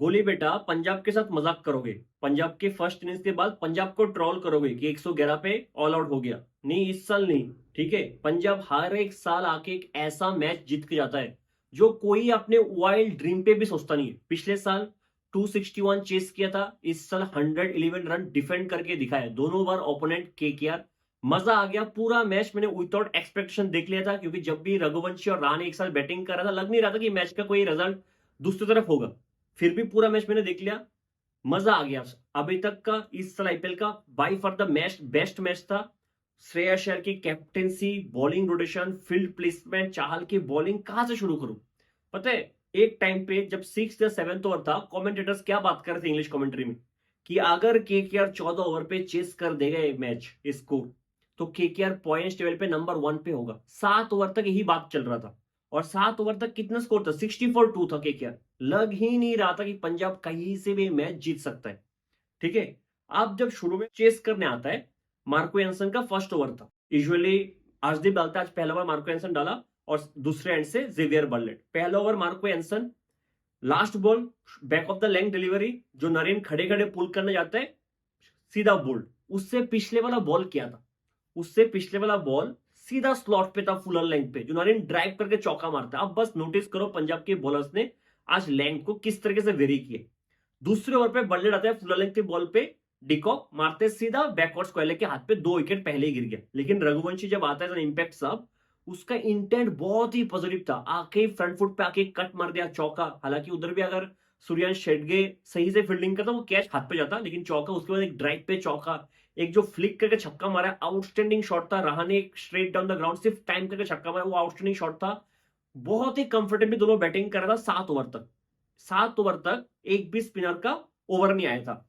गोली बेटा पंजाब के साथ मजाक करोगे। पंजाब के फर्स्ट इनिंग्स के बाद पंजाब को ट्रोल करोगे कि 111 पे ऑल आउट हो गया। नहीं, इस साल नहीं। ठीक है, पंजाब हर एक साल आके एक ऐसा मैच जीत के जाता है जो कोई अपने वाइल्ड ड्रीम पे भी सोचता नहीं है। पिछले साल 261 चेस किया था, इस साल 111 रन डिफेंड करके दिखाया, दोनों बार ओपोनेंट केकेआर। मजा आ गया। पूरा मैच मैंने विदाउट एक्सपेक्टेशन देख लिया था, क्योंकि जब भी रघुवंशी और रहाणे एक साथ बैटिंग कर रहा था, लग नहीं रहा था कि मैच का कोई रिजल्ट दूसरी तरफ होगा। फिर भी पूरा मैच मैंने देख लिया, मजा आ गया। अभी तक का इस साल आईपीएल का by far the match best match था। श्रेयस अय्यर की captaincy, bowling rotation, field placement, Chahal की बॉलिंग, कहां से शुरू करूं? पता है, एक टाइम पे जब 6 या 7 ओवर था, कमेंटेटर्स क्या बात कर रहे थे इंग्लिश कमेंट्री में कि अगर केकेआर 14 ओवर पे चेस कर देगा ये मैच स्कोर, तो केकेआर पॉइंट्स टेबल पे नंबर 1 पे होगा। 7 ओवर तक यही बात चल रहा था, और 7 ओवर तक कितना स्कोर था? 64-2 था केकेआर। लग ही नहीं रहा था कि पंजाब कहीं से भी मैच जीत सकता है। ठीक है, अब जब शुरू में चेस करने आता है, मार्को एंसन का फर्स्ट ओवर था। यूजुअली अर्शदीप डालता है, आज पहला ओवर मार्को एंसन डाला, और दूसरे एंड से जेवियर बर्लेट। पहला over Marco एंसन, last ball back of the length delivery, जो नरेन खड़े खड़े पुल करने जाता है, सीधा बोल्ड। उससे पिछले वाला बॉल किया था, उससे पिछले वाला बॉल सीधा स्लॉट पे था, फुलर लेंथ पे, जो नरेन ड्राइव करके चौका मारता है। अब बस नोटिस करो पंजाब के बॉलर्स ने आज लेंथ को किस तरीके से वेरी किए। दूसरे ओवर पे बल्लेट आता है, फुलर लेंथ के बॉल पे डिकॉक मारते सीधा बैकवर्ड स्क्वायर के हाथ पे, 2 विकेट पहले ही गिर गया। लेकिन रघुवंशी जब आता है इंपैक्ट सब, उसका इंटेंट बहुत ही पॉजिटिव था। आके फ्रंट फुट पे आके कट मार दिया, चौका। हालांकि उधर भी अगर सूर्यांश शेडगे सही से फील्डिंग करता, वो कैच हाथ पे जाता, लेकिन चौका। उसके बाद एक ड्राइव पे चौका, एक जो फ्लिक करके छक्का मारा, आउटस्टैंडिंग शॉट था। रहाणे एक स्ट्रेट डाउन द ग्राउंड सिर्फ टाइम करके छक्का मारा, वो आउटस्टैंडिंग शॉट था। बहुत ही कंफर्टेबली दोनों बैटिंग कर रहा था 7 ओवर तक। 7 ओवर तक एक भी स्पिनर का ओवर नहीं आया था।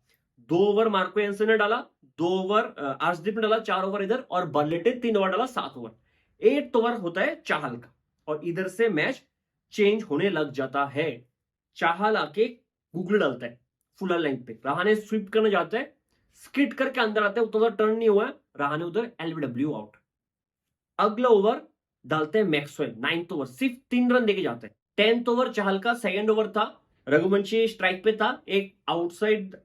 2 ओवर मार्को एंसन ने डाला, 2 ओवर अर्शदीप ने डाला, 4 ओवर इधर, और बर्लेट ने 3 ओवर डाला, 7 ओवर। 8 ओवर होता है चाहल का, और इधर से मैच चेंज होने लग जाता है। चाहल आके गूगल डालता है फुलर लेंथ पे, रहाणे स्वीप करने जाता है, स्किट करके अंदर आता है, उतना टर्न नहीं हुआ है, रहाणे उधर एलबीडब्ल्यू आउट। अगला ओवर डालते हैं मैक्सवेल, 9th ओवर, सिर्फ 3 रन देके जाते हैं। 10th ओवर चाहल का सेकंड ओवर था, रघुवंशी स्ट्राइक पे था, एक आउटसाइड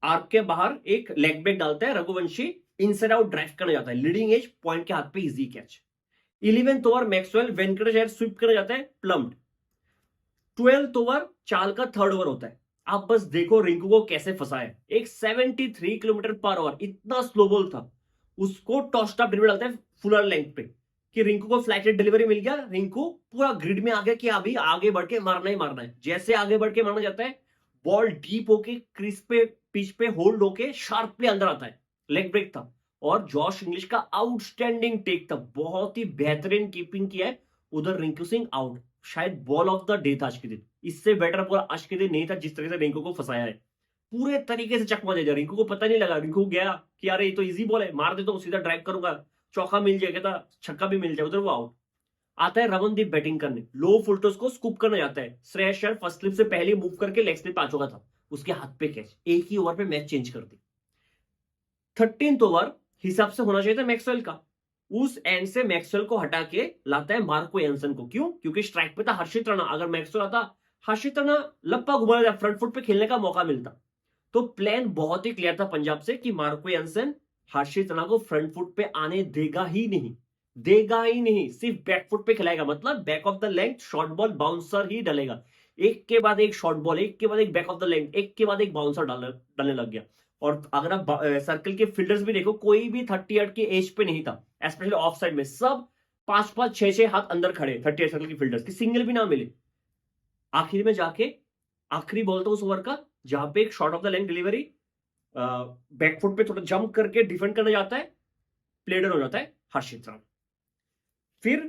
आर्क के बाहर एक लेग ब्रेक डालता है, रघुवंशी इनसाइड आउट ड्राइव करने जाता है, लीडिंग एज, पॉइंट के हाथ पे easy catch. 11th over Maxwell Venkatesh Iyer sweep करने जाता है, प्लम्ड। 12th ओवर चाल का थर्ड ओवर होता है। आप बस देखो रिंकू को कैसे फंसा है। एक 73 किलोमीटर पर आवर, इतना स्लो बॉल था, उसको टॉस स्टॉप डिलीवरी डालता है फुलर लेंथ पे, कि रिंकू को फ्लैट डिलीवरी मिल गया। रिंकू पूरा ग्रिड में आ गया कि अभी आगे बढ़ के मारना ही मारना है। जैसे आगे बढ़ के मारना जाता है, बॉल डीप होके क्रीज पे, पिच पे होल्ड होके शार्पली अंदर आता है। लेग ब्रेक था, और जॉश इंग्लिश का आउटस्टैंडिंग टेक था, बहुत ही बेहतरीन कीपिंग किया है। उधर रिंकू सिंह आउट, शायद बॉल ऑफ द डे था आज के दिन। इससे बेटर बॉल आज के दिन नहीं था, जिस तरह से रिंकू को फंसाया है। पूरे तरीके से चकमा दे दिया, रिंकू को पता नहीं लगा। रिंकू गया कि यार ये तो इजी बॉल है, मार दे तो सीधा ड्राइव करूंगा, चौका मिल जाएगा, था छक्का भी मिल जाए, उधर वो आउट। आता है रमनदीप बैटिंग करने, लो फुल टॉस को स्कूप करने जाता है। श्रेयस अय्यर फर्स्ट स्लिप से पहले मूव करके लेग स्लिप आ चुका था, उसके हाथ पे कैच। एक ही ओवर पे मैच चेंज कर दी। 13th ओवर हिसाब से होना चाहिए था मैक्सवेल का, उस एंड से मैक्सवेल को हटा के लाता है मार्को एंसन को। क्यों? क्योंकि स्ट्राइक पे था हर्षित राणा। अगर मैक्सवेल आता, हर्षित राणा लप्पा घुमा जाता, फ्रंट फुट पे खेलने का मौका मिलता। तो प्लान बहुत ही क्लियर था पंजाब से कि मार्को एंसन हर्षित राणा को फ्रंट फुट पे आने देगा ही नहीं, देगा ही नहीं। सिर्फ बैक फुट पे खिलाएगा, मतलब back of the length short ball bouncer ही डालेगा। एक के बाद एक शॉर्ट बॉल, एक के बाद एक बैक ऑफ द लेंथ, एक के बाद एक बाउंसर डालने लग गया। और अगर आप सर्कल के फील्डर्स भी देखो, कोई भी 38 के एज पे नहीं था, स्पेशली ऑफ साइड में। सब 5-5, 6-6 हाथ अंदर खड़े 38 सर्कल के फील्डर्स की, सिंगल भी ना मिले। आखिर में जाके आखिरी बॉल था उस ओवर का, जहां पे एक short of the length delivery, backfoot पे थोड़ा जंप करके डिफेंड करने जाता है, प्लेडर हो जाता है हर्षित राणा। फिर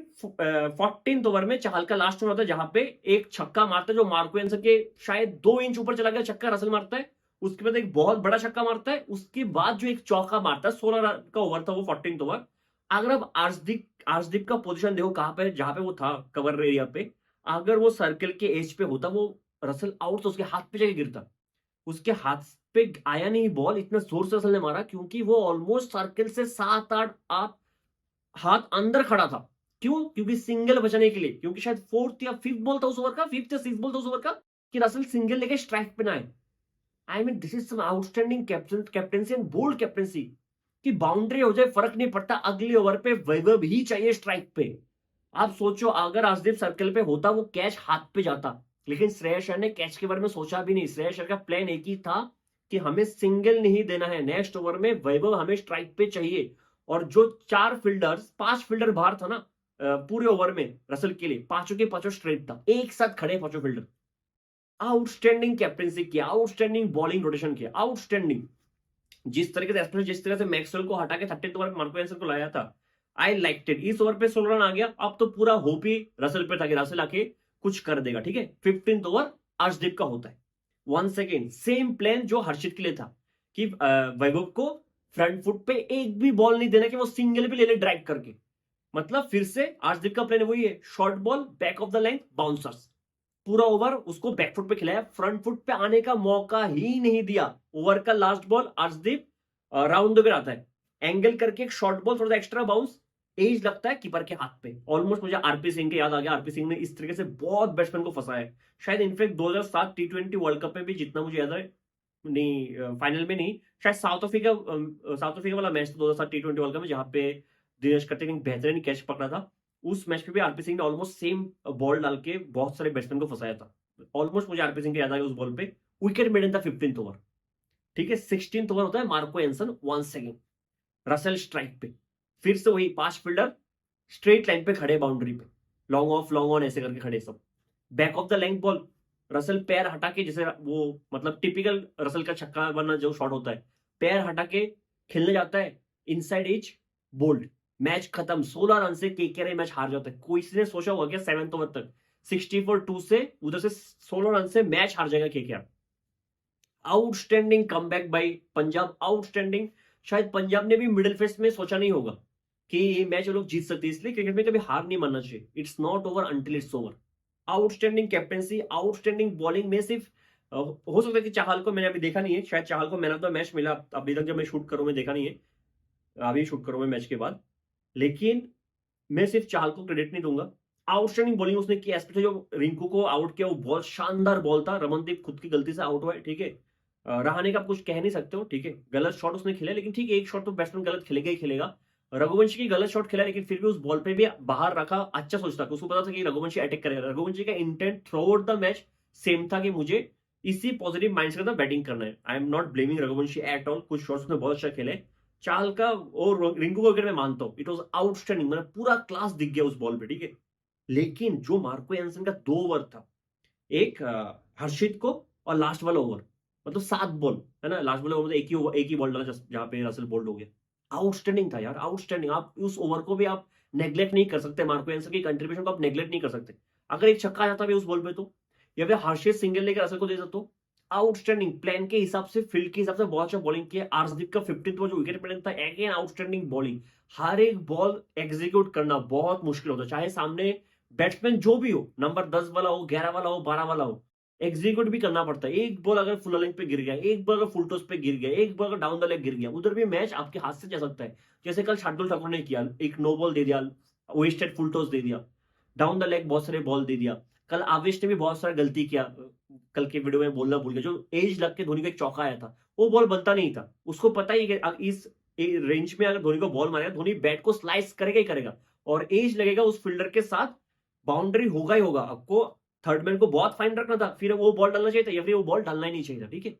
14th ओवर में चाहल का लास्ट ओवर होता है, जहां पे एक छक्का मारता है, जो मार्को एंसन के शायद 2 इंच ऊपर चला गया छक्का, रसल मारता है। उसके बाद एक बहुत बड़ा छक्का मारता है, उसके बाद जो एक चौका मारता है, 16 रन का ओवर था वो 14th ओवर। अगर आप अर्शदीप का पोजीशन देखो कहां पे, जहां पे वो था कवर एरिया पे, अगर वो सर्कल के एज पे होता, वो रसल आउट, तो उसके हाथ पे जाके गिरता। उसके हाथ पे आया नहीं बॉल, इतना जोर से रसल ने मारा, क्योंकि वो ऑलमोस्ट सर्कल से 7-8 हाथ अंदर खड़ा था। क्यों? क्योंकि सिंगल बचाने के लिए, क्योंकि शायद 4th या 5th बॉल था उस ओवर का, 5th या 6th बॉल था उस ओवर का। कि रसल सिंगल लेके स्ट्राइक पे ना आए। I mean this is some outstanding captaincy and bold captaincy कि बाउंड्री हो जाए फर्क नहीं पड़ता, अगले ओवर पे वैभव ही चाहिए स्ट्राइक पे। आप सोचो अगर अर्शदीप सर्कल पे होता वो कैच हाथ पे जाता, लेकिन श्रेयस अय्यर ने कैच के बारे में सोचा भी नहीं। श्रेयस अय्यर का प्लान एक ही था कि हमें सिंगल नहीं देना है, नेक्स्ट ओवर में वैभव हमें स्ट्राइक पे चाहिए। और जो 5 फील्डर बाहर था ना पूरे ओवर में रसल के लिए, पांचों के पांचों स्ट्रेट था, एक साथ खड़े पांचों फील्डर। आउटस्टैंडिंग कैप्टेंसी किया, आउटस्टैंडिंग बॉलिंग रोटेशन किया, आउटस्टैंडिंग। जिस तरह से मैक्सवेल को हटा के 30 ओवर में मार्को एंसन को लाया था, आई लाइक इट। इस ओवर पे 16 रन आ गया, अब तो पूरा होप ही रसल पे था कि रसल आके कुछ कर देगा, ठीक है। 15th ओवर अर्शदीप का होता है। वंस अगेन सेम प्लान जो हर्षित के लिए था कि वैभव को फ्रंट फुट पे एक भी बॉल नहीं देना कि वो सिंगल पे ले ले ड्रैग करके। मतलब फिर से अर्शदीप का प्लान वही है, short ball back of the line bouncers. पूरा ओवर उसको बैकफुट पे खिलाया, फ्रंट फुट पे आने का मौका ही नहीं दिया। ओवर का last ball Arshdeep round the आता है, एंगल करके एक शॉर्ट बॉल, थोड़ा सा एक्स्ट्रा बाउंस, एज लगता है कीपर के हाथ पे। ऑलमोस्ट मुझे आरपी सिंह के याद आ गया, आरपी सिंह ने इस तरीके से बहुत बैट्समैन को फंसाया है। शायद इनफैक्ट 2007 T20 वर्ल्ड कप में भी, जितना मुझे याद है, नहीं फाइनल में नहीं, शायद साउथ अफ्रीका वाला मैच 2007 T20 वर्ल्ड कप में, जहां पे दिनेश कार्तिक ने बेहतरीन कैच पकड़ा था। उस मैच में भी आरपी सिंह ने ऑलमोस्ट सेम बॉल डाल के बहुत सारे बैट्समैन को फंसाया था। ऑलमोस्ट मुझे आरपी सिंह के याद आ गया उस बॉल पे। विकेट मिडन था 15th ओवर, ठीक है। 16th ओवर होता है Marco Jansen once again Russell strike पे, फिर से वही 5 फील्डर स्ट्रेट लाइन पे खड़े, बाउंड्री पे लॉन्ग ऑफ लॉन्ग ऑन ऐसे करके खड़े सब। Back of the line ball, Russell पैर हटा के, जैसे वो मतलब टिपिकल रसल का छक्का वरना जो शॉट होता है, पैर हटा के खेलने जाता है, इनसाइड एज बोल्ड, मैच खत्म। 16 रन से केकेआर मैच हार जाता है। कोई ने सोचा होगा क्या 7th ओवर तक 64-2 से उधर से 16 रन से मैच हार जाएगा KKR. Outstanding comeback by Punjab, outstanding. शायद पंजाब ने भी मिडिल फेस में सोचा नहीं होगा कि ये मैच वो लोग जीत सकते हैं, इसलिए क्रिकेट में कभी हार नहीं मानना चाहिए। It's not over until it's over. Outstanding captaincy, outstanding bowling में सिर्फ हो सकता है कि चाहल को, मैंने अभी देखा नहीं है, शायद चाहल को मैन ऑफ द मैच मिला अभी तक, जब मैं शूट करूं मैं देखा नहीं है, अभी शूट करूं मैं मैच के बाद, लेकिन मैं सिर्फ चाहल को क्रेडिट नहीं दूंगा। आउटस्टैंडिंग बॉलिंग उसने की, एस्पेशली जो रिंकू को आउट किया वो बहुत शानदार बॉल था। रमनदीप खुद की गलती से आउट हुआ है, ठीक है। रहाणे का कुछ कह नहीं सकते हो, ठीक है, गलत शॉट उसने खेला, लेकिन ठीक है, एक शॉट तो बैट्समैन गलत खेलेगा ही खेलेगा। रघुवंशी की गलत शॉट खेला, लेकिन फिर भी उस बॉल पे भी बाहर रखा, अच्छा सोचता, उसको पता था कि रघुवंशी अटैक करेगा। रघुवंशी का intent through out the match same था कि मुझे इसी पॉजिटिव माइंड से बैटिंग करना है। I am not blaming Raghuvanshi at all, कुछ शॉट्स में बहुत अच्छा खेले। चाल का और रिंकू को मैं मानता हूं, इट वॉज आउटस्टैंडिंग, मतलब पूरा क्लास दिख गया उस बॉल पे, ठीक है। लेकिन जो मार्को एंसन का 2 ओवर था, एक हर्षित को और लास्ट वाला ओवर, मतलब 7 बॉल है ना, लास्ट वाला ओवर एक ही बॉल डाला जहां पे रसल बोल्ड हो गया। आउटस्टैंडिंग था यार, आउटस्टैंडिंग। आप उस ओवर को भी आप नेग्लेक्ट नहीं कर सकते, मार्को एंसन की कंट्रीब्यूशन को आप नेग्लेक्ट नहीं कर सकते। अगर एक छक्का आ जाता भी उस बॉल पे तो, या फिर हर्षित सिंगल लेकर रसल को दे देता तो। आउटस्टैंडिंग प्लान के हिसाब से, फील्ड के हिसाब से बहुत अच्छा बॉलिंग किया। अर्शदीप का 15th ओवर जो विकेट मिडन था, अगेन आउटस्टैंडिंग बॉलिंग। हर एक बॉल एग्जीक्यूट करना बहुत मुश्किल होता है, चाहे सामने बैट्समैन जो भी हो, नंबर 10 वाला हो, 11 वाला हो, 12 वाला हो, एग्जीक्यूट भी करना पड़ता है। एक बॉल अगर फुल लेंथ पे गिर गया, एक बॉल अगर फुल टॉस पे गिर गया, एक बॉल अगर डाउन द लेग गिर गया, उधर भी मैच आपके हाथ से जा सकता है। जैसे कल शार्दुल ठाकुर ने किया, एक नो बॉल दे दिया, वेस्टेड फुल टॉस दे दिया, डाउन द लेग बहुत सारे बॉल दे दिया। कल आवेश ने भी बहुत सारा गलती किया, कल के वीडियो में बोलना भूल गया, जो एज लग के धोनी का एक चौका आया था, वो बॉल बनता नहीं था। उसको पता ही कि इस रेंज में अगर धोनी को बॉल मारेगा, धोनी बैट को स्लाइस करेगा ही करेगा, और एज लगेगा उस फील्डर के साथ, बाउंड्री होगा ही होगा। आपको थर्ड मैन को बहुत फाइन रखना था, फिर वो बॉल डालना चाहिए था, या फिर वो बॉल डालना ही नहीं चाहिए था, ठीक है।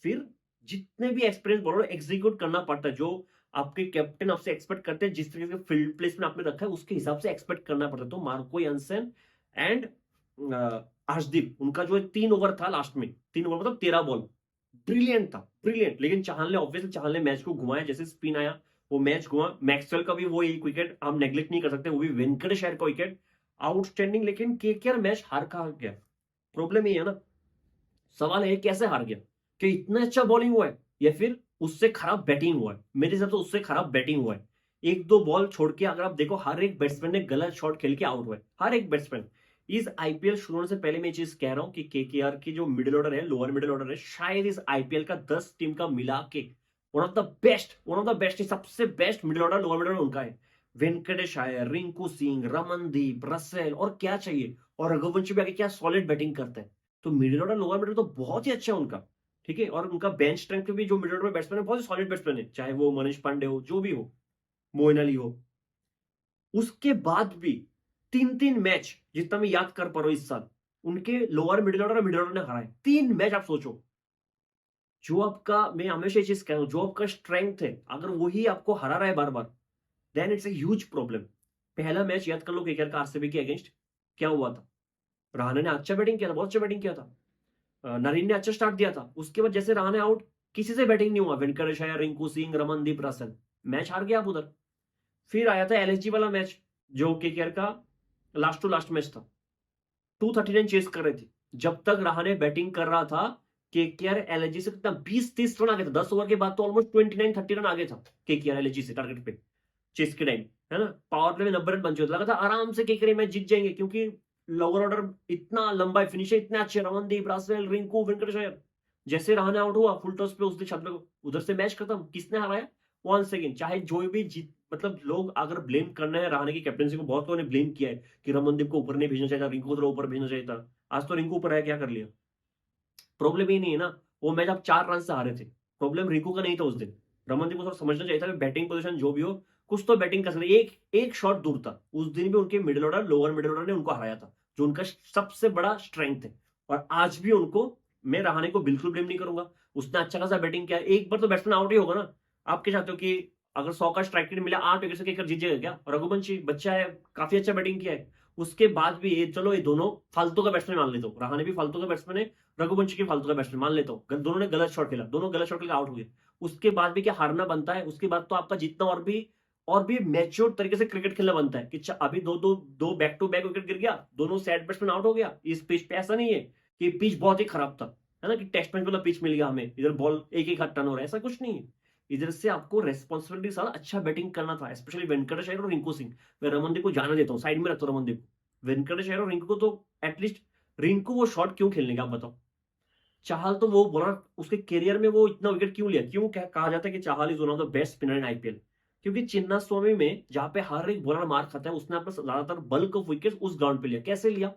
फिर जितने भी एक्सपीरियंस बॉलर एग्जीक्यूट करना पड़ता है, जो आपके कैप्टन आपसे एक्सपेक्ट करते हैं, जिस तरीके से फील्ड प्लेसमेंट आपने रखा है उसके हिसाब से एक्सपेक्ट करना पड़ता है। तो मार्को एंसन एंड अर्शदीप, उनका जो 3 ओवर था लास्ट में, 3 ओवर मतलब 13 बॉल, ब्रिलियंट था, ब्रिलियंट। लेकिन चाहल ने ऑब्वियसली चाहल ने मैच को घुमाया, जैसे स्पिन आया वो मैच घुमा। मैक्सवेल का भी वो एक विकेट हम नेग्लेक्ट नहीं कर सकते, वो भी वेंकटेश अय्यर का विकेट आउटस्टैंडिंग। लेकिन केकेआर मैच हार का गया, प्रॉब्लम ये है ना, सवाल है कैसे हार गया, कि इतना अच्छा बॉलिंग हुआ है या फिर उससे खराब बैटिंग हुआ है। मेरे हिसाब से उससे खराब बैटिंग हुआ है। 1-2 बॉल छोड़ के अगर आप देखो, हर एक बैट्समैन ने गलत शॉट खेल के आउट हुआ है, हर एक बैट्समैन। इस आईपीएल शुरू होने से पहले मैं चीज कह रहा हूं कि केकेआर की जो मिडिल ऑर्डर है, लोअर मिडिल ऑर्डर है, शायद इस आईपीएल का 10 टीम का मिला के वन ऑफ द बेस्ट, सबसे best middle order, lower middle order उनका है। वेंकटेश अय्यर, रिंकू सिंह, रमनदीप, रसेल, और क्या चाहिए, और रघुवंशी भी आगे क्या सॉलिड बैटिंग करते हैं। तो मिडिल ऑर्डर लोअर मिडिल तो बहुत ही अच्छा है उनका, ठीक है। और उनका बेंच स्ट्रेंथ भी जो मिडिल ऑर्डर बैट्समैन है बहुत ही सॉलिड बैट्समैन है, चाहे वो मनीष पांडे हो, जो भी हो, मोइन अली हो। उसके बाद भी 3-3 मैच जितना मैं याद कर पा रहा हूं इस साल, उनके लोअर मिडिल ऑर्डर और मिडिल ऑर्डर ने हराए 3 मैच। आप सोचो, जो आपका, मैं हमेशा ये चीज कह रहा हूं, जो आपका स्ट्रेंथ है अगर वही आपको हरा रहा है बार बार, then it's a huge problem. पहला मैच याद कर लो केकेआर का आरसीबी के अगेंस्ट, क्या हुआ था? रहाणे ने अच्छा बैटिंग किया था, बहुत अच्छा बैटिंग किया था। नरीन ने अच्छा स्टार्ट दिया था, उसके बाद जैसे रहाणे आउट, किसी से बैटिंग नहीं हुआ, वेंकटेश अय्यर, रिंकू सिंह, रमनदीप, रसल, मैच हार गया आप उधर। फिर आया था एलएसजी वाला मैच, जो केकेआर का लास्ट टू लास्ट मैच था, 239 चेस कर रहे थे, जब तक रहाणे बैटिंग कर रहा था केकेआर एलएसजी से कितना 20-30 रन आ गया था, 10 ओवर के बाद तो ऑलमोस्ट 29-30 रन आ गया था केकेआर एलएसजी से टारगेट पे, चेस के टाइम, है ना। पावर प्ले में 90 रन बन चुके थे, लगा था आराम से केकेआर मैच जीत जाएंगे, क्योंकि लोअर ऑर्डर इतना लंबा है, फिनिशर इतने अच्छे, रमनदीप, रासेल, रिंकू, वेंकटेश अय्यर। जैसे रहाणे आउट हुआ फुल टॉस पे, उसने छत उधर से मैच खत्म। किसने हराया? वन सेकेंड, चाहे जो भी जीत, मतलब लोग अगर ब्लेम करना है रहाणे की कैप्टनसी को, बहुत लोगों ने ब्लेम किया है कि रमनदीप को ऊपर नहीं भेजना चाहिए था, रिंकू को ऊपर भेजना चाहिए था। आज तो रिंकू ऊपर आया, क्या कर लिया? प्रॉब्लम ये नहीं है ना, वो मैच आप 4 रन से हारे थे, प्रॉब्लम रिंकू का नहीं था उस दिन। रमनदीप को थोड़ा समझना चाहिए था कि बैटिंग पोजीशन जो भी हो, कुछ तो बैटिंग कर सकते। एक एक शॉट दूर था, उस दिन भी उनके middle order, lower middle order ने उनको हराया था, जो उनका सबसे बड़ा स्ट्रेंथ है। और आज भी उनको, मैं रहाणे को बिल्कुल ब्लेम नहीं करूंगा, उसने अच्छा खासा बैटिंग किया। एक बार तो बैट्समैन आउट ही होगा ना। आप क्या चाहते हो कि अगर 100 का स्ट्राइक रेट मिला, 8 विकेट से केकर जीत जाएगा क्या? रघुवंशी बच्चा है, काफी अच्छा बैटिंग किया है। उसके बाद भी ये, चलो ये दोनों फालतू का बैट्समैन मान लेता हूँ, रहाणे भी फालतू का बैट्समैन है, रघुवंशी की फालतू का बैट्समैन मान लेता हूँ, दोनों ने गलत शॉट खेला, दोनों गलत शॉट खेला, आउट हुए। उसके बाद भी क्या हारना बनता है? उसके बाद तो आपका जीतना और भी मैच्योर तरीके से क्रिकेट खेलना बनता है कि अभी दो बैक टू बैक विकेट गिर गया, दोनों सेट बैट्समैन आउट हो गया इस पिच पे। ऐसा नहीं है कि पिच बहुत ही खराब था, है ना, कि टेस्ट मैच वाला पिच मिल गया हमें, इधर बॉल एक एक हाथ टर्न हो रहा है, ऐसा कुछ नहीं है। इधर से आपको रेस्पॉन्सिबिलिटी सारा अच्छा बैटिंग करना था, स्पेशली वेंकटेश अय्यर और रिंकू सिंह। मैं रमनदीप को जाना देता हूँ, साइड में रखता हूँ रमनदीप को। वेंकटेश अय्यर और रिंकू को तो एटलीस्ट, रिंकू वो शॉट क्यों खेलने का, आप बताओ। चाहल तो वो बोला, उसके करियर में वो इतना विकेट क्यों लिया? क्यों कहा जाता है कि Chahal is one of the best spinner in IPL? क्योंकि चिन्ना स्वामी में जहां पे हर एक बॉलर मार खाता है, उसने अपना ज्यादातर बल्क ऑफ विकेट उस ग्राउंड पे लिया। कैसे लिया?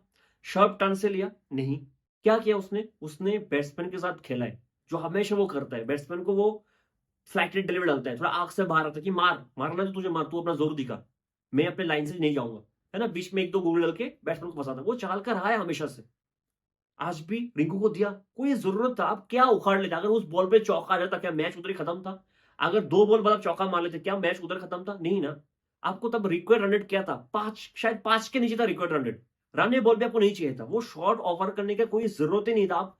शार्प टर्न से लिया? नहीं। क्या किया उसने बैट्समैन के साथ खेला है, जो हमेशा वो करता है। बैट्समैन को वो फ्लैट रेट डिलीवर डालता है, थोड़ा आंख से बाहर आता है कि मारना तो तुझे मार, तू अपना जोर दिखा, मैं अपने लाइन से नहीं जाऊंगा, है ना। बीच में एक दो गोल डाल के बैट्समैन को फंसाता है। वो चाल का रहा है हमेशा से। आज भी रिंकू को दिया, कोई जरूरत था? आप क्या उखाड़ लेते? अगर उस बॉल पे चौका आ जाता, क्या मैच उधर ही खत्म था? अगर 2 बॉल बाद आप चौका मार लेते, क्या मैच उधर खत्म था? नहीं ना। आपको तब रिक्वायर्ड रन रेट क्या था? 5, शायद 5 के नीचे था required run rate. Run ball भी आपको नहीं चाहिए था, वो शॉट ऑफर करने का कोई जरूरत ही नहीं था। आप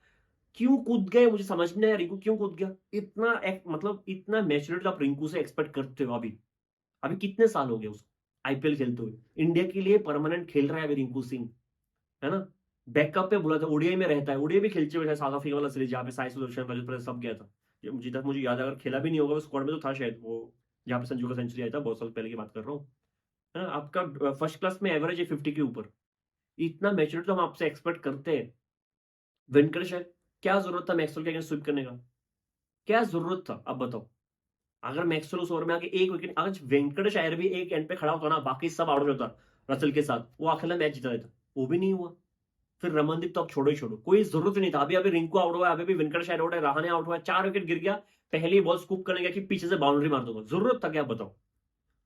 क्यों कूद गए? मुझे समझ में नहीं आया, रिंकू क्यों कूद गया? मतलब इतना मैच्योरिटी आप रिंकू से एक्सपेक्ट करते हो? अभी अभी कितने साल हो गए उसको आईपीएल खेलते हुए? इंडिया के लिए परमानेंट खेल रहा है अभी रिंकू सिंह, है ना। बैकअप पे बोला था, ओडीआई में रहता है, ओडीआई भी खेलते हुए साउथ अफ्रीका वाला सीरीज, जहाँ पे साई सुदर्शन, रजत पाटीदार सब गया था। ये मुझे तक मुझे याद है, अगर खेला भी नहीं होगा, स्क्वाड में तो था शायद वो, जहाँ पे संजू का सेंचुरी आया था, बहुत साल पहले की बात कर रहा हूँ, है ना। आपका फर्स्ट क्लास में एवरेज है 50 के ऊपर, इतना मैच्योरिटी तो हम आपसे एक्सपेक्ट करते हैं। वेंकटेश है, क्या जरूरत था मैक्सवेल के अगेंस्ट स्वीप करने का? क्या जरूरत था? अब बताओ। अगर मैक्सवेल उस ओवर में आके एक विकेट, आज वेंकटेश अय्यर भी एक एंड पे खड़ा होता ना, बाकी सब आउट हो जाता रसल के साथ, वो अकेला मैच जीता देता, वो भी नहीं हुआ। फिर रमनदीप तो अब छोड़ो ही छोड़ो, कोई जरूरत ही नहीं था। अभी अभी रिंकू आउट हुआ है, अभी भी वेंकटेश अय्यर आउट है, रहाणे आउट हुआ है, 4 विकेट गिर गया, पहली बॉल स्कूप करने गया कि पीछे से बाउंड्री मार दूंगा। जरूरत था क्या, बताओ।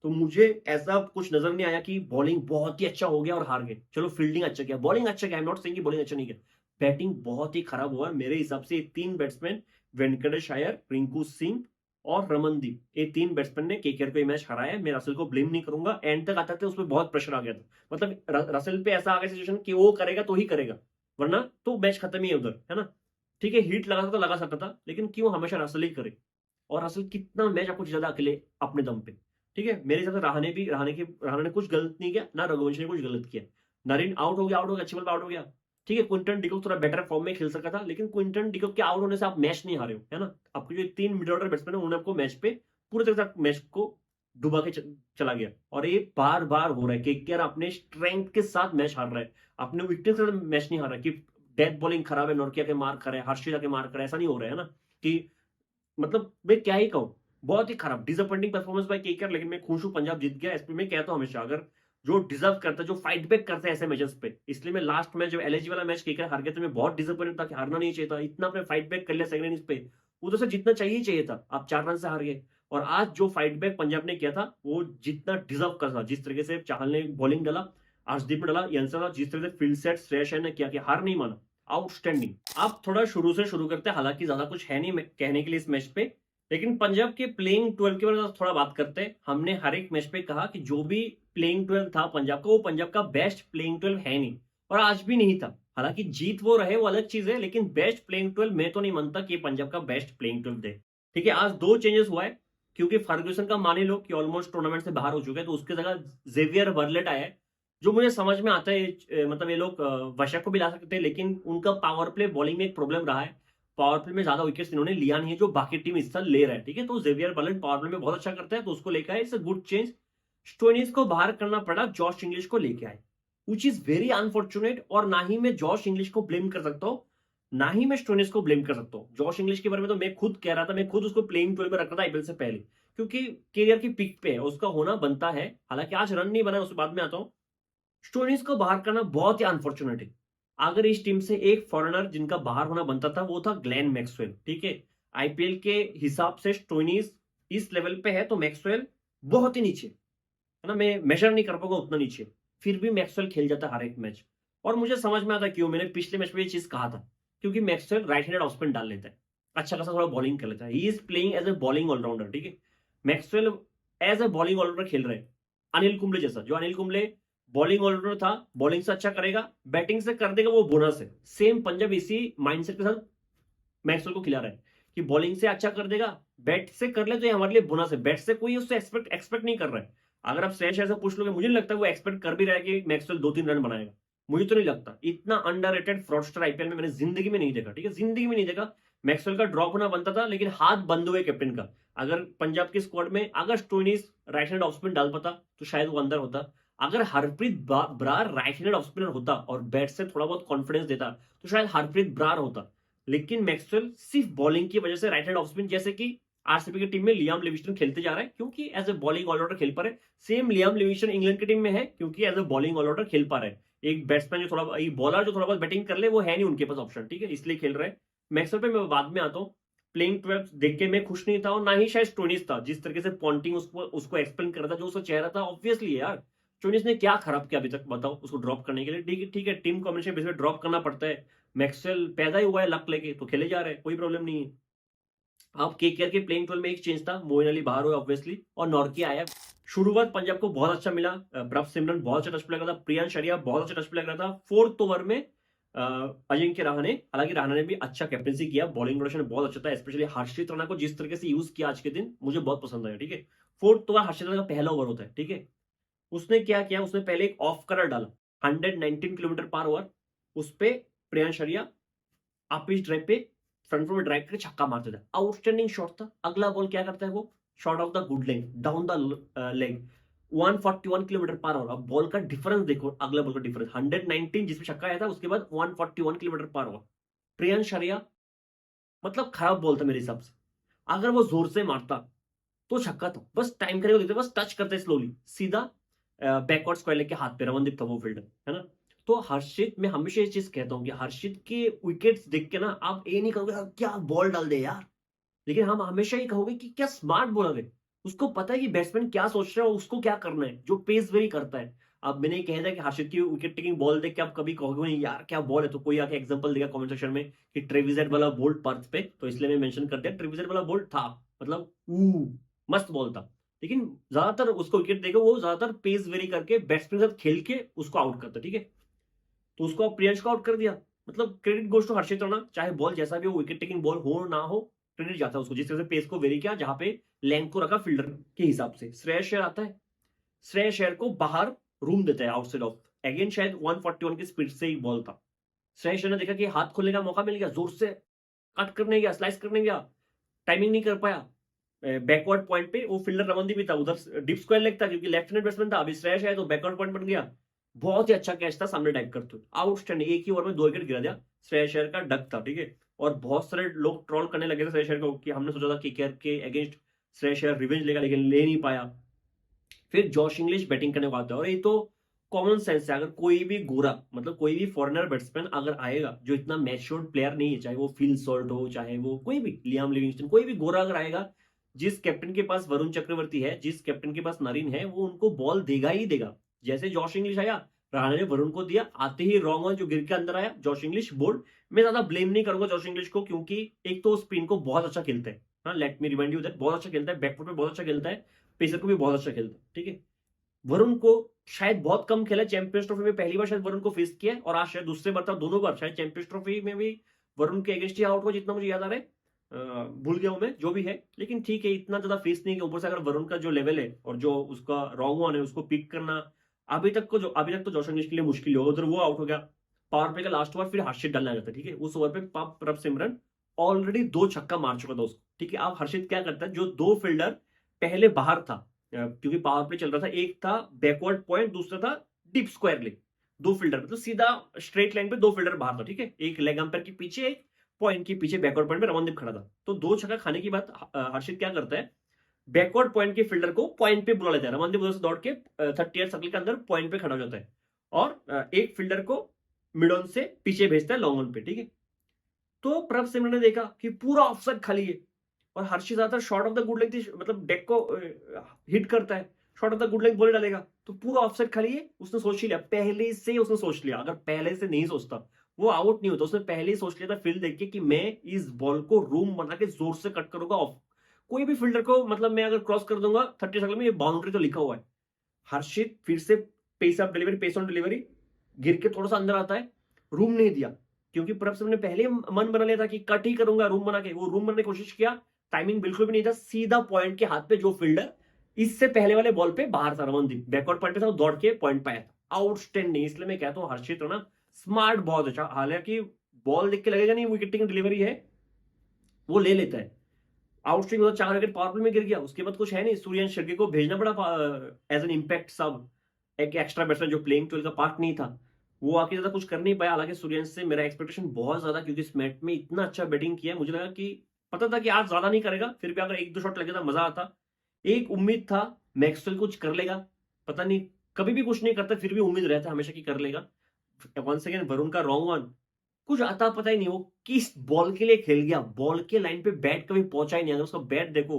तो मुझे ऐसा कुछ नजर नहीं आया कि बॉलिंग बहुत ही अच्छा हो गया और हार गए। चलो फील्डिंग अच्छा किया, बॉलिंग अच्छा किया, आई एम नॉट सेइंग कि बॉलिंग अच्छा नहीं किया, बैटिंग बहुत ही खराब हुआ मेरे हिसाब से। 3 बैट्समैन, वेंकटेश अय्यर, रिंकू सिंह और रमनदीप, ये 3 बैट्समैन ने केकेआर को मैच हराया है। मैं रसेल को ब्लेम नहीं करूंगा, एंड तक आते थे उसमें बहुत प्रेशर आ गया था, मतलब रसेल पे ऐसा आ गया सिचुएशन कि वो करेगा तो ही करेगा, वरना तो मैच खत्म ही है उधर, है ना। ठीक है, हिट लगा था तो लगा सकता था, लेकिन क्यों हमेशा रसेल ही करे? और रसेल कितना मैच आपको ज्यादा अकेले अपने दम पे। ठीक है, मेरे हिसाब से रहाणे ने कुछ गलत नहीं किया ना, रघुवंशी ने कुछ गलत किया। नरीन आउट हो गया, अच्छी बॉल पे आउट हो गया। ठीक है, क्विंटन डिकॉक थोड़ा बेटर फॉर्म में खेल सका था, लेकिन क्विंटन डिकॉक के आउट होने से आप मैच नहीं हारे हो, है ना। आपके जो 3 मिडिल ऑर्डर बैट्समैन है, उन्होंने आपको मैच पे पूरी तरह से मैच को डुबा के चला गया। और ये बार बार हो रहा है कि केकेआर अपने स्ट्रेंथ के साथ मैच हार रहा है, अपने वीकनेस के साथ मैच नहीं हार रहा है, कि डेथ बॉलिंग खराब है, नोरकिया के मार करे, हर्षिता के मार करे, ऐसा नहीं हो रहा है ना। कि मतलब मैं क्या ही कहूं, बहुत ही खराब डिसअपॉइंटिंग परफॉर्मेंस बाय केकेआर। लेकिन मैं खुश हूं पंजाब जीत गया, इस पे मैं कहता हूं हमेशा, अगर जो डिजर्व करता है, जो फाइट बैक करता है ऐसे मैचेस पे। इसलिए मैं लास्ट मैच, जो एलएसजी वाला मैच केकेआर हार गया था, मैं बहुत डिसअपॉइंटेड था कि हारना नहीं चाहिए था। इतना आपने फाइट बैक कर लिया सेकंड इनिंग्स पे, उधर से जितना चाहिए चाहिए था, आप 4 रन से हार गए। और आज जो फाइट बैक पंजाब ने किया था, वो जितना डिजर्व कर था, जिस तरीके से चाहल ने बॉलिंग डाला, अर्शदीप ने डाला, यंसर डाला, जिस तरह से फील्ड सेट श्रेयस अय्यर ने किया कि हार नहीं माना, आउटस्टैंडिंग। आप थोड़ा शुरू से शुरू करते हैं, हालांकि ज्यादा कुछ है नहीं कहने के लिए इस मैच पे, लेकिन पंजाब के प्लेइंग 12 के बारे में थोड़ा बात करते हैं। हमने हर एक मैच पे कहा कि जो भी प्लेइंग 12 था पंजाब का, वो पंजाब का बेस्ट प्लेइंग 12 है नहीं, और आज भी नहीं था। हालांकि जीत वो रहे वो अलग चीज है, लेकिन बेस्ट प्लेइंग 12 मैं तो नहीं मानता कि पंजाब का बेस्ट प्लेइंग 12 दे। ठीक है, आज 2 चेंजेस हुआ है, क्योंकि फर्ग्यूसन का मान ही लो कि ऑलमोस्ट टूर्नामेंट से बाहर हो चुके हैं, तो उसकी जगह जेवियर वर्लेट आया है, जो मुझे समझ में आता है। मतलब ये लोग वशक को भी ला सकते हैं, लेकिन उनका पावर प्ले बॉलिंग में एक प्रॉब्लम रहा है। पावर प्ले में ज्यादा विकेट्स इन्होंने लिया नहीं है, जो बाकी टीम इस साल ले रहा है। ठीक है, तो जेवियर वर्लेट पावर प्ले में बहुत अच्छा करता है, तो उसको लेकर आए, it's a good change. Stoinis को बाहर करना पड़ा, जॉश इंग्लिश को लेके आए, विच इज वेरी अनफॉर्चुनेट। और ना ही मैं जॉश इंग्लिश को ब्लेम कर सकता हूँ, ना ही मैं स्टोइनिस को ब्लेम कर सकता हूँ। जॉश इंग्लिश के बारे में तो मैं खुद कह रहा था, मैं खुद उसको प्लेइंग 12 में रख रहा था आईपीएल से पहले, क्योंकि कैरियर की पिक पे है, उसका होना बनता है। हालांकि आज रन नहीं बना, उसके बाद में आता हूँ। स्टोइनिस को बाहर करना बहुत ही अनफॉर्चुनेट है। अगर इस टीम से एक फॉरेनर जिनका बाहर होना बनता था, वो था ग्लेन मैक्सवेल। ठीक है, आईपीएल के हिसाब से स्टोइनिस इस लेवल पे है, तो मैक्सवेल बहुत ही नीचे है ना, मैं मेजर नहीं कर पाऊंगा उतना नीचे। फिर भी मैक्सवेल खेल जाता है हर एक मैच, और मुझे समझ में आता है क्यों। मैंने पिछले मैच में ये चीज कहा था, क्योंकि Maxwell right handed off spin डाल लेता है, अच्छा खासा थोड़ा बॉलिंग कर लेता है। He is playing as a bowling allrounder. ठीक है, Maxwell as a bowling allrounder खेल रहे हैं, अनिल कुंबले जैसा। जो अनिल कुंबले बॉलिंग ऑलराउंडर था, बॉलिंग से अच्छा करेगा, बैटिंग से कर देगा, वो बोनस है। सेम पंजाब इसी माइंडसेट के साथ मैक्सवेल को खिला रहा है कि बॉलिंग से अच्छा कर देगा, बैट से कर ले तो ये हमारे लिए बोनस है। बैट से कोई उससे एक्सपेक्ट नहीं कर रहा है। अगर आप श्रेयस अय्यर से पूछ लोगे, मुझे नहीं लगता वो एक्सपेक्ट कर भी रहा है कि मैक्सवेल 2-3 रन बनाएगा। मुझे तो नहीं लगता। इतना अंडररेटेड फ्रॉडस्टर आईपीएल में मैंने जिंदगी में नहीं देखा। ठीक है, जिंदगी में नहीं देखा। मैक्सवेल का ड्रॉप होना बनता था, लेकिन हाथ बंद हुए कैप्टन का। अगर पंजाब के स्क्वाड में अगर Stoinis right hand off spin डाल पाता, तो शायद वो अंदर होता। अगर Harpreet Brar right hand off spinner होता और बैट से थोड़ा बहुत कॉन्फिडेंस देता, तो शायद हरप्रीत ब्रार होता। लेकिन मैक्सवेल सिर्फ बॉलिंग की वजह से राइट हैंड ऑफ स्पिन, जैसे कि आरसीबी की टीम में लियाम लिविंगस्टन खेलते जा रहा है, क्योंकि एज ए बॉलिंग ऑलराउंडर खेल पा रहे। सेम लियाम लिविंगस्टन इंग्लैंड की टीम में है, क्योंकि एज ए बॉलिंग ऑलराउंडर खेल पा रहे हैं। एक बैट्समैन जो थोड़ा, एक बॉलर जो थोड़ा बहुत बैटिंग कर ले, वो है नहीं उनके पास ऑप्शन। ठीक है, इसलिए खेल रहे हैं। मैक्सवेल पे मैं बाद में आता हूँ। प्लेइंग 12 देख के मैं खुश नहीं था, और ना ही शायद स्टोइनिस था। जिस तरीके से पॉन्टिंग उसको एक्सप्लेन कर रहा था, जो उसका चेहरा था, ऑब्वियसली यार स्टोइनिस ने क्या खराब किया अभी तक, बताओ, उसको ड्रॉप करने के लिए। ठीक है, टीम कॉम्बिनेशन बेस पे ड्रॉप करना पड़ता है। मैक्सवेल पैदा ही हुआ है लक लेके, तो खेले जा रहे हैं, कोई प्रॉब्लम नहीं है। अब केकेआर के प्लेइंग 12 में एक चेंज था, मोइन अली बाहर हुए ऑब्वियसली, और नॉर्की आया। शुरुआत पंजाब को बहुत अच्छा मिला। प्रभ सिमरन बहुत अच्छा टच प्ले कर रहा था, प्रियांश आर्या बहुत अच्छा टच प्ले कर रहा था। 4th ओवर में अजिंक्य रहाणे, हालांकि रहाणे ने भी अच्छा कैप्टनसी किया, बॉलिंग रोटेशन बहुत अच्छा था। स्पेशली हर्षित राणा को जिस तरीके से यूज किया आज के दिन, मुझे बहुत पसंद आया। ठीक है, 4th ओवर हर्षित राणा का पहला ओवर होता है। ठीक है, उसने क्या किया, उसने पहले एक ऑफ कलर डाला 119 किलोमीटर पर ओवर, उस पे प्रियांश आर्या अपिच ड्राइव पे फ्रंट फुट में ड्राइव करके छक्का मारते थे, आउटस्टैंडिंग शॉट था। अगला बॉल क्या करता है वो, shot of the good leg, down the leg, 141 kilometre per hour. अब बॉल का डिफरेंस देखो, अगला बॉल का डिफरेंस 119 जिसमें छक्का आया था, उसके बाद 141 kilometre per hour. Priyansh Arya, मतलब खराब बॉल था मेरे हिसाब से। अगर वो जोर से मारता तो छक्का था, बस टाइम करेगा देखते, बस टच करते स्लोली, सीधा बैकवर्ड स्क्वायर लेग के हाथ पे रवनदीप था वो फील्डर, है ना। तो हर्षित, मैं हमेशा ये चीज कहता हूँ कि हर्षित के विकेट्स देख के ना आप ये नहीं कहोगे क्या बॉल डाल दे यार, लेकिन हम हमेशा ये कहोगे कि क्या स्मार्ट बॉलर है। उसको पता है कि बैट्समैन क्या सोच रहा है और उसको क्या करना है, जो पेस वेरी करता है। अब मैंने ये कहा था कि हर्षित की विकेट टेकिंग बॉल देख के आप कभी कहोगे नहीं यार क्या बॉल है, तो कोई आके एग्जांपल देगा कमेंट सेक्शन में कि ट्रेविजेट वाला बोल्ट पर्थ पे, तो इसलिए मैं मेंशन कर दिया ट्रेविजेट वाला बोल्ट था, मतलब मस्त बॉल था। लेकिन ज्यादातर उसको विकेट देगा, वो ज्यादातर पेस वेरी करके बैट्समैन के साथ खेल के उसको आउट करता है। ठीक है, तो उसको प्रियांश को आउट कर दिया, मतलब क्रेडिट गोज टू हर्षित राणा। चाहे बॉल जैसा भी हो, विकेट टेकिंग बॉल हो ना हो, क्रेडिट जाता है उसको, जिस तरह से पेस को वेरी किया, जहां पे लेंथ को रखा फील्डर के हिसाब से। श्रेयस अय्यर आता है, श्रेयस अय्यर को बाहर रूम देता है आउटसाइड ऑफ, अगेन शायद 141 की स्पीड से ही बॉल था। श्रेयस अय्यर ने देखा कि हाथ खोलने का मौका मिल गया, जोर से कट करने गया, स्लाइस करने गया, टाइमिंग नहीं कर पाया। बैकवर्ड पॉइंट पे वो फील्डर रमनदीप भी था, उधर डीप स्क्वायर लेग था, क्योंकि लेफ्ट हैंड बैट्समैन था। अभी श्रेयस है तो बैकवर्ड पॉइंट बन गया, बहुत ही अच्छा कैच था, सामने डाइव करते हुए आउटस्टैंडिंग। एक ही ओवर में 2 विकेट गिरा दिया, श्रेयस अय्यर का डक था। ठीक है, और बहुत सारे लोग ट्रोल करने लगे थे श्रेयस अय्यर को, कि हमने सोचा था कि केकेआर के अगेंस्ट श्रेयस अय्यर रिवेंज लेगा, लेकिन ले नहीं पाया। फिर जॉश इंग्लिश बैटिंग करने को आता है, और ये तो कॉमन सेंस है। अगर कोई भी गोरा, मतलब कोई भी फॉरेनर बैट्समैन अगर आएगा जो इतना मैच्योर्ड प्लेयर नहीं है, चाहे वो फिल सॉल्ट हो, चाहे वो कोई भी लियाम लिविंगस्टन, कोई भी गोरा अगर आएगा, जिस कैप्टन के पास वरुण चक्रवर्ती है, जिस कैप्टन के पास नरीन है, वो उनको बॉल देगा ही देगा। जैसे जॉश इंग्लिश आया, रहाणे ने वरुण को दिया, आते ही रॉन्ग वन जो गिर के अंदर आया, जॉश इंग्लिश बोल्ड। मैं ज्यादा ब्लेम नहीं करूंगा जॉश इंग्लिश को, क्योंकि एक तो स्पिन को बहुत अच्छा खेलता है, हाँ, let me remind you that, बहुत अच्छा खेलता है, बैकफुट पे बहुत अच्छा खेलता है, पेसर को भी बहुत अच्छा खेलता है, ठीक है। वरुण को शायद बहुत कम खेला, चैंपियंस ट्रॉफी में पहली बार शायद वरुण को फेस किया है, और आज शायद दूसरे बार था, दोनों बार शायद चैंपियंस ट्रॉफी में भी वरुण के अगेंस्ट ही आउट हुआ, जितना मुझे याद आ रहा है। भूल गया हूं मैं, जो भी है, लेकिन ठीक है, इतना ज्यादा फेस नहीं है। ऊपर से अगर वरुण का जो लेवल है और जो उसका रॉन्ग वन है, उसको पिक करना अभी तक तो जॉश इंग्लिश के लिए मुश्किल होगा। उधर वो आउट हो गया, पावर प्ले का लास्ट ओवर, फिर हर्षित डालना जाता है, ठीक है। उस ओवर पे प्रभ सिमरन ऑलरेडी 2 छक्का मार चुका था उसको, ठीक है। अब हर्षित क्या करता है, जो 2 फील्डर पहले बाहर था, क्योंकि पावर प्ले चल रहा था, एक था बैकवर्ड पॉइंट, दूसरा था डीप स्क्वायर लेग, 2 फील्डर, मतलब सीधा स्ट्रेट लाइन पे 2 फील्डर बाहर था, ठीक है। एक लेग अंपायर के पीछे, एक पॉइंट के पीछे बैकवर्ड पॉइंट पे रमनदीप खड़ा था। तो 2 छक्का खाने की बात हर्षित क्या करता है, बैकवर्ड पॉइंट के फील्डर को पॉइंट पे बुला लेता है। रमनदीप उधर से दौड़ के 30 सर्कल के अंदर पॉइंट पे खड़ा हो जाता है, और एक फील्डर को मिड ऑन से पीछे भेजता है लॉन्ग ऑन पे, ठीक है। तो प्रभ सिमरन ने देखा कि पूरा ऑफसाइड खाली है, और हर्षित ज्यादातर short of the good length, मतलब डेक को हिट करता है, short of the good length ball डालेगा, तो पूरा ऑफसाइड खाली है। उसने सोच लिया, पहले से उसने सोच लिया, अगर पहले से नहीं सोचता वो आउट नहीं होता। उसने पहले ही सोच लिया था फील्ड देख के कि मैं इस बॉल को रूम बना के जोर से कट करूंगा ऑफ, कोई भी फील्डर को, मतलब मैं अगर क्रॉस कर दूंगा 30 सर्कल में, ये बाउंड्री तो लिखा हुआ है। हर्षित फिर से pace off delivery, pace on delivery, गिर के थोड़ा सा अंदर आता है, रूम नहीं दिया, क्योंकि प्रभ सिमरन ने पहले मन बना लिया था कि कट ही करूंगा रूम बना के। वो रूम बनाने की कोशिश किया, टाइमिंग बिल्कुल भी नहीं था, सीधा पॉइंट के हाथ पे, जो फील्डर इससे पहले वाले बॉल पे बाहर था, रमनदीप बैकवर्ड पॉइंट पे था, दौड़ के पॉइंट पाया था। आउटस्टैंडिंग, इसलिए मैं कहता हूँ हर्षित ना स्मार्ट, बहुत अच्छा। हालांकि बॉल देख के लगेगा नहीं विकेट टेकिंग डिलीवरी है, वो ले लेता है। आउटस्विंग मतलब 4 विकेट पावर प्ले में गिर गया, उसके बाद कुछ है नहीं, सूर्यवंशी शेट्टी को भेजना पड़ा एज एन इम्पैक्ट सब, एक एक्स्ट्रा बैट्समैन जो प्लेइंग 12 का पार्ट नहीं था, वो आके ज्यादा कुछ कर नहीं पाया। हालांकि सूर्यवंशी से मेरा एक्सपेक्टेशन बहुत ज्यादा, क्योंकि इस मैच में इतना अच्छा बैटिंग किया, मुझे लगा कि पता था कि आज ज्यादा नहीं करेगा, फिर भी अगर 1-2 शॉट लगे था मजा आता। एक उम्मीद था मैक्सवेल कुछ कर लेगा, पता नहीं, कभी भी कुछ नहीं करता, फिर भी उम्मीद रहता है हमेशा कि कर लेगा। वंस अगेन वरुण का रॉन्ग वन, कुछ आता पता ही नहीं, वो किस बॉल के लिए खेल गया, बॉल के लाइन पे बैट कभी पहुंचा ही नहीं। अगर उसका बैट देखो,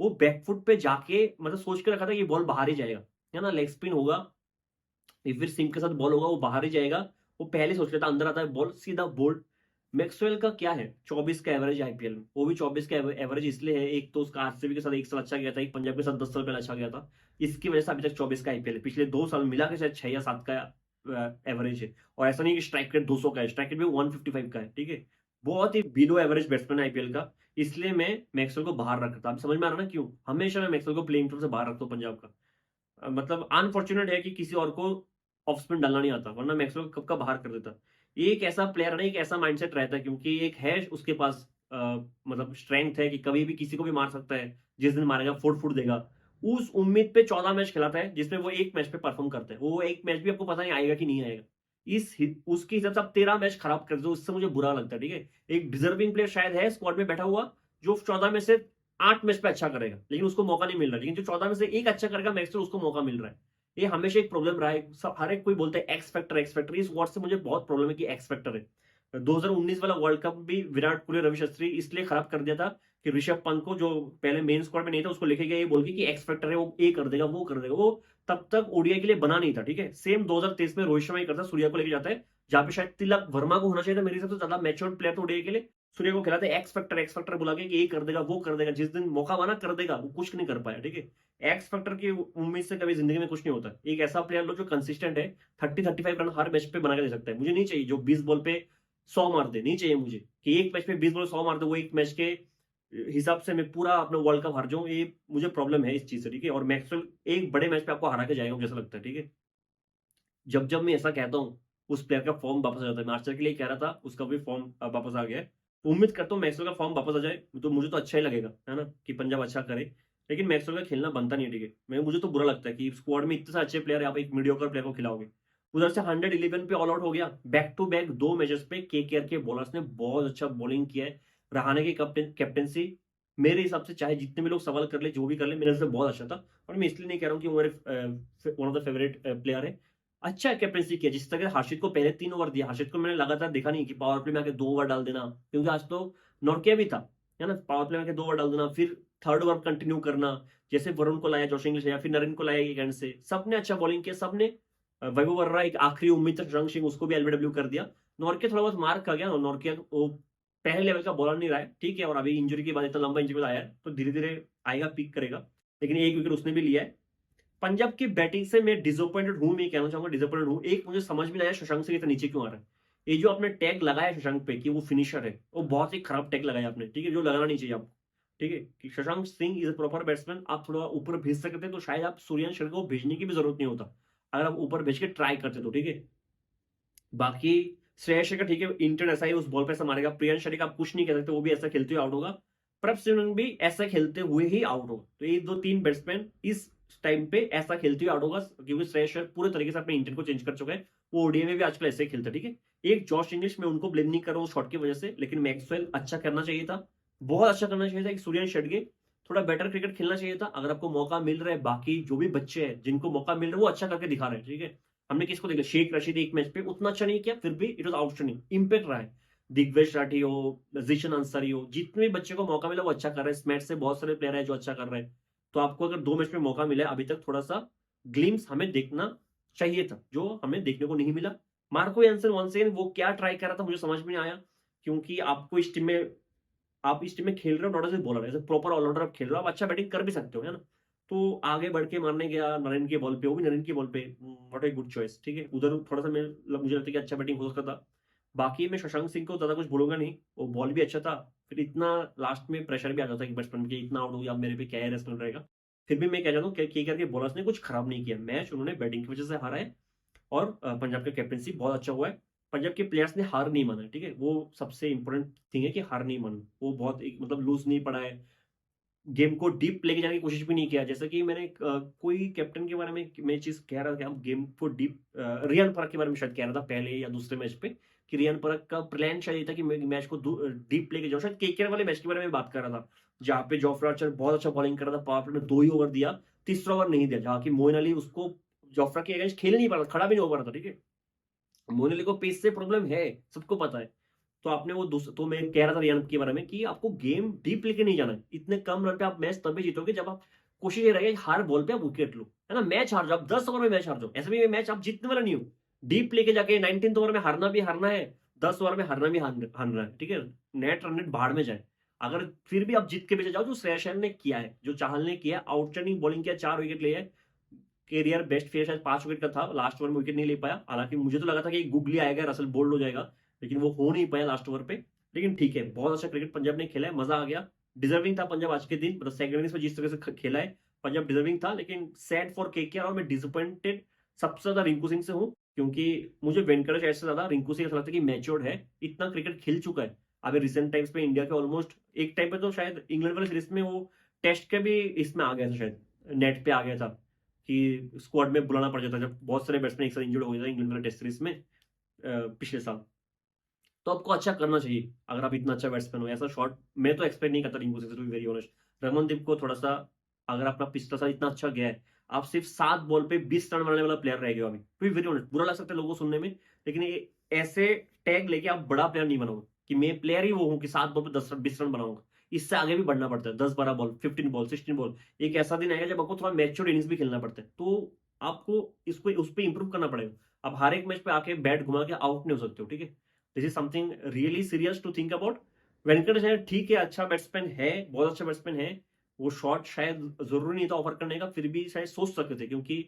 वो बैकफुट पे जाके, मतलब सोच के रखा था कि बॉल बाहर ही जाएगा, है ना, लेग स्पिन होगा, फिर सिम के साथ बॉल होगा, वो बाहर ही जाएगा। वो पहले सोच लेता अंदर आता है बॉल, सीधा बोल्ड। मैक्सवेल का क्या है, 24 का एवरेज आईपीएल में, वो भी 24 का एवरेज इसलिए है, एक तो उसका आरसीबी के साथ 1 साल अच्छा गया था, एक पंजाब के साथ 10 साल पहले अच्छा गया था, इसकी वजह से अभी तक 24 का आईपीएल है। पिछले 2 साल मिला के शायद 6 या 7 का एवरेज है, और ऐसा नहीं कि स्ट्राइक रेट 200 का है, स्ट्राइक रेट भी 155 का है, ठीक है। बहुत ही बिलो एवरेज बैट्समैन है आईपीएल का, इसलिए मैं मैक्सवेल को बाहर रखता। अब समझ में आ रहा ना क्यों हमेशा मैं मैक्सवेल को प्लेइंग से बाहर रखता हूँ पंजाब का। मतलब अनफॉर्चुनेट है कि किसी और को ऑफ स्पिन डालना नहीं आता, वरना मैक्सवेल कब का बाहर कर देता। एक ऐसा प्लेयर है ना, एक ऐसा माइंडसेट रहता है, क्योंकि एक है उसके पास मतलब स्ट्रेंथ है कि कभी भी किसी को भी मार सकता है, जिस दिन मारेगा फुट फुट देगा। उस उम्मीद पे 14 मैच खिलाता है, जिसमें वो एक मैच पे परफॉर्म करता है, वो एक मैच भी आपको पता नहीं आएगा कि नहीं आएगा। उसके हिसाब से आप 13 मैच खराब कर दो, उससे मुझे बुरा लगता है, ठीक है। एक डिजर्विंग प्लेयर शायद है स्क्वाड में बैठा हुआ, जो 14 में से 8 मैच पे अच्छा करेगा, लेकिन उसको मौका नहीं मिल रहा, लेकिन जो 14 में से एक अच्छा करेगा मैक्स, उसको मौका मिल रहा है। ये हमेशा एक प्रॉब्लम रहा है, सब हर एक कोई बोलता है एक्स फैक्टर, एक्स फैक्टर, इस वर्ड से मुझे बहुत प्रॉब्लम है कि एक्स फैक्टर है। 2019 वाला वर्ल्ड कप भी विराट कोहली, रवि शास्त्री इसलिए खराब कर दिया था कि ऋषभ पंत को, जो पहले मेन स्क्वाड में नहीं था, उसको लेके गया ये बोल के कि एक्स फैक्टर है, वो ये कर देगा, वो कर देगा। वो तब तक ओडीआई के लिए बना नहीं था, ठीक है। सेम 2023 में रोहित शर्मा ही करता, सूर्या को लेके जाता है, जहां पे शायद तिलक वर्मा को होना चाहिए था मेरे हिसाब से ज्यादा मैच्योर्ड प्लेयर था ओडीआई के लिए, सूर्य को खिलाते एक्स फैक्टर बुला के कि ये कर देगा, वो कर देगा, जिस दिन मौका बना कर देगा, वो कुछ नहीं कर पाया, ठीक है। एक्स फैक्टर की उम्मीद से कभी जिंदगी में कुछ नहीं होता। एक ऐसा प्लेयर लो जो कंसिस्टेंट है, 30-35 रन हर मैच पे बना के दे सकता है। मुझे नहीं चाहिए जो 20 बॉल पे 100 मार दे, नहीं चाहिए मुझे कि एक मैच पे 20 बॉल 100 मार दे, वो एक मैच के हिसाब से मैं पूरा अपना वर्ल्ड कप हार जाऊं, ये मुझे प्रॉब्लम है इस चीज से, ठीक है। और मैक्सवेल एक बड़े मैच पे आपको हरा के जाएगा, मुझे ऐसा लगता है, ठीक है। जब जब मैं ऐसा कहता हूँ, उस प्लेयर का फॉर्म वापस आ जाता है। मैं आर्चर के लिए कह रहा था, उसका भी फॉर्म वापस आ गया है। उम्मीद करता हूँ मैक्सवेल का फॉर्म वापस आ जाए, तो मुझे तो अच्छा ही लगेगा, है ना, कि पंजाब अच्छा करे। लेकिन मैक्सवेल का खेलना बनता नहीं है, ठीक है। मुझे तो बुरा लगता है कि स्क्वाड में इतने से अच्छे प्लेयर आप एक मीडियोकर प्लेयर को खिलाओगे। उधर से 111 पे ऑल आउट हो गया, बैक टू बैक 2 मैचेस पे केकेआर के बॉलर्स ने बहुत अच्छा बॉलिंग किया है। रहाणे की कैप्टेंसी मेरे हिसाब से चाहे जितने भी लोग सवाल कर ले, जो भी कर ले, मेरे हिसाब से बहुत अच्छा था। और मैं इसलिए नहीं कह रहा हूँ कि वो मेरे one of the favourite player है। अच्छा कैप्टेंसी किया, जिस तरह हर्षित को पहले 3 ओवर दिया। हर्षित को मैंने लगातार देखा नहीं कि पावर प्ले में आके 2 ओवर डाल देना, क्योंकि आज तो नॉर्किया भी था, है ना? पावर प्ले में आके 2 ओवर डाल देना, फिर थर्ड ओवर कंटिन्यू करना। जैसे वरुण को लाया, जोश इंग्लिश लाया, फिर नरेन को लाया एक एंड से। सबने अच्छा बॉलिंग किया, सबने वैभव वर्रा एक आखिरी उम्मीद तक, शशांक सिंह उसको भी एलबीडब्ल्यू कर दिया। नॉर्किया थोड़ा बहुत मार खा गया। नॉर्किया वो पहले लेवल का बॉलर नहीं रहा है, ठीक है, और अभी इंजरी के बाद इतना लंबा इंजरी आया है, तो धीरे-धीरे आएगा, पीक करेगा। लेकिन 1 विकेट उसने भी लिया है। पंजाब की बैटिंग से मैं डिसअपॉइंटेड हूं, मैं कहना चाहूंगा डिसअपॉइंटेड हूं। एक मुझे समझ में नहीं आया, शशांक सिंह इतना नीचे क्यों आ रहा है। ये जो आपने टैग लगाया शशांक पे कि वो फिनिशर है, वो बहुत ही खराब टैग लगाया आपने, ठीक है, जो लगाना नहीं चाहिए आपको। ठीक है, कि Shashank Singh is a proper batsman. आप थोड़ा ऊपर भेज सकते हैं तो शायद आप सूर्यवंशी शर्मा को भेजने की भी जरूरत नहीं होता, अगर आप ऊपर भेज के ट्राई करते तो, ठीक है। बाकी श्रेयस अय्यर ठीक है, इंटेंट ऐसा ही, उस बॉल पे ऐसा मारेगा। प्रियांश का आप कुछ नहीं कह सकते, वो भी ऐसा खेलते हुए आउट होगा। प्रभ सिमरन भी ऐसा खेलते हुए ही आउट होगा। तो ये 2-3 बैट्समैन इस टाइम पे ऐसा खेलते हुए आउट होगा, क्योंकि श्रेयस अय्यर पूरे तरीके से अपने इंटेंट को चेंज कर चुका है। वो ओडीआई में भी आजकल ऐसे ही खेलता है, ठीक है। एक जॉश इंग्लिश, में उनको ब्लेम नहीं कर रहा हूँ शॉट की वजह से, लेकिन मैक्सवेल अच्छा करना चाहिए था, बहुत अच्छा करना चाहिए था। एक सूर्यवंशी शेडगे थोड़ा बेटर क्रिकेट खेलना चाहिए था। अगर आपको मौका मिल रहा है, बाकी जो भी बच्चे हैं जिनको मौका मिल रहा है वो अच्छा करके दिखा रहे हैं, ठीक है। हमने किसको देखा, शेख रशीद एक मैच पे उतना अच्छा नहीं किया, फिर भी इट वाज आउटस्टैंडिंग, इंपैक्ट रहा है। दिग्वेश राठी हो, जीशन अंसारी हो, जितने भी बच्चे को मौका मिला वो अच्छा कर रहे हैं। स्मैट से बहुत सारे प्लेयर है जो अच्छा कर रहे हैं। तो आपको अगर 2 मैच में मौका मिला है अभी तक, थोड़ा सा ग्लिम्स हमें देखना चाहिए था, जो हमें देखने को नहीं मिला। मार्को यान्सन वंस अगेन वो क्या ट्राई कर रहा था मुझे समझ में नहीं आया, क्योंकि आपको इस टीम में, आप इस टीम में खेल रहे हो not as a bowler, as a proper allrounder आप खेल रहे हो, आप अच्छा बैटिंग कर भी सकते हो, है ना? तो आगे बढ़ के मारने गया नरेन के बॉल पे, वो भी नरेन के बॉल पे, नॉट ए गुड चॉइस, ठीक है। उधर थोड़ा सा मुझे लगता है कि अच्छा बैटिंग हो सकता था। बाकी मैं शशांक सिंह को ज्यादा कुछ बोलूंगा नहीं, वो बॉल भी अच्छा था। फिर इतना लास्ट में प्रेशर भी आ जाता है कि बैट्समैन के इतना आउट हो गया, अब मेरे पे क्या है रेस्पॉन्ड रहेगा। फिर भी मैं कह जाता हूँ कि करके बॉलर्स ने कुछ खराब नहीं किया मैच, उन्होंने बैटिंग की वजह से हारा है। और पंजाब का कैप्टनसी बहुत अच्छा हुआ है। पंजाब के प्लेयर्स ने हार नहीं माना है, ठीक है, वो सबसे इंपॉर्टेंट थिंग है कि हार नहीं माना। वो बहुत एक मतलब लूज नहीं पड़ा है, गेम को डीप लेके जाने की कोशिश भी नहीं किया। जैसा कि मैंने कोई कैप्टन के बारे में मैं चीज कह रहा था कि हम गेम को डीप, रियान परख के बारे में शायद कह रहा था पहले या दूसरे मैच पे, कि रियान परख का प्लान शायद ये था कि मैच को डीप लेके जाऊं। शायद केकेआर वाले मैच के बारे में बात कर रहा था, जहाँ पे जॉफ्रा आर्चर बहुत अच्छा बॉलिंग कर रहा था, पावर प्ले में 2 ही ओवर दिया, तीसरा ओवर नहीं दिया, जहाँ की मोइन अली उसको जॉफ्रा के अगेंस्ट खेल नहीं पा रहा था, खड़ा भी नहीं हो पा रहा था, ठीक है। मोइन अली को पेस से प्रॉब्लम है, सबको पता है। तो आपने वो तो मैं कह रहा था रियान के बारे में कि आपको गेम डीप लेके नहीं जाना है। इतने कम रन पे आप मैच तभी जीतोगे जब आप, कोशिश ये रहेगी हर बॉल पे आप विकेट लो, है ना? मैच हार जाओ, आप 10 ओवर में मैच हार जाओ, ऐसे भी मैच आप जीतने वाला नहीं हो। डीप लेके जाके 19th ओवर में हारना भी हारना है, 10 ओवर में हारना भी हारना है, ठीक है। नेट रन रेट बाहर में जाए। अगर फिर भी आप जीत के पीछे जाओ, जो श्रेयस अय्यर ने किया है, जो चाहल ने किया, आउटस्टैंडिंग बॉलिंग किया, 4 विकेट लिए है। कैरियर बेस्ट फेयर शायद 5 विकेट का था, लास्ट ओवर में विकेट नहीं ले पाया। हालांकि मुझे तो लगा था कि गुगली आएगा, रसल बोल्ड हो जाएगा, लेकिन वो हो नहीं पाया लास्ट ओवर पे। लेकिन ठीक है, बहुत अच्छा क्रिकेट पंजाब ने खेला है, मजा आ गया। डिजर्विंग था पंजाब आज के दिन, मतलब सेकंड इनिंग्स में जिस तरह से खेला है पंजाब, डिजर्विंग था। लेकिन सैड फॉर केकेआर, और मैं डिसअपॉइंटेड सबसे ज्यादा रिंकू सिंह से हूँ, क्योंकि मुझे वेंकटेश ऐसे ज्यादा रिंकू सिंह ऐसा लगता है कि मैच्योर्ड है, इतना क्रिकेट खेल चुका है। अभी रिसेंट टाइम्स में इंडिया के ऑलमोस्ट, एक टाइम पे तो शायद इंग्लैंड वाले सीरीज में वो टेस्ट के भी इसमें आ गया था, शायद नेट पे आ गया था, कि स्क्वाड में बुलाना पड़ जाता जब बहुत सारे बैट्समैन एक साथ इंजर्ड हो गए थे इंग्लैंड वाले टेस्ट सीरीज में पिछले साल। तो आपको अच्छा करना चाहिए अगर आप इतना अच्छा बैट्समैन हो। ऐसा शॉट मैं तो एक्सपेक्ट नहीं करता रिंकू से, to be very honest. Ramandeep को थोड़ा सा, अगर अपना पिछला साल इतना अच्छा गया है, आप सिर्फ 7 बॉल पे 20 रन बनाने वाला प्लेयर रह गए अभी, टू बी वेरी ऑनेस्ट। बुरा लग सकता है लोगों को सुनने में, लेकिन ये ऐसे टैग लेके आप बड़ा प्लेयर नहीं बनाओगे कि मैं प्लेयर ही वो हूँ कि 7 बॉल पे 10 रन 20 रन बनाऊंगा। इससे आगे भी बढ़ना पड़ता है, 10-12 बॉल, 15 बॉल, 16 बॉल। एक ऐसा दिन आएगा जब आपको थोड़ा मैच्योर इनिंग्स भी खेलना पड़ता है, तो आपको इसको उस पर इंप्रूव करना पड़ेगा। आप हर एक मैच पे आके बैट घुमा के आउट नहीं हो सकते हो, ठीक है। This is something really serious to think about. Venkatesh Iyer ठीक है, अच्छा बैट्समैन है, बहुत अच्छा बैट्समैन है। वो शॉट शायद जरूरी नहीं था ऑफर करने का, फिर भी शायद सोच सकते थे, क्योंकि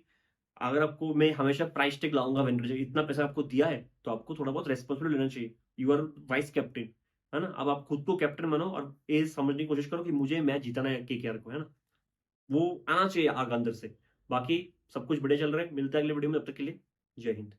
अगर आपको, मैं हमेशा प्राइस टैग लाऊंगा वेंकटेश अय्यर, इतना पैसा आपको दिया है तो आपको थोड़ा बहुत रेस्पॉन्सिबिलिटी लेना चाहिए। यू आर वाइस कैप्टन, है ना? अब आप खुद को कैप्टन बनो और ये समझने की कोशिश करो कि मुझे मैच जीतना है केकेआर को, है ना? वो आना चाहिए आग अंदर से। बाकी सब कुछ बढ़िया चल रहा है, मिलता है अगले वीडियो में, तब तक के लिए जय हिंद।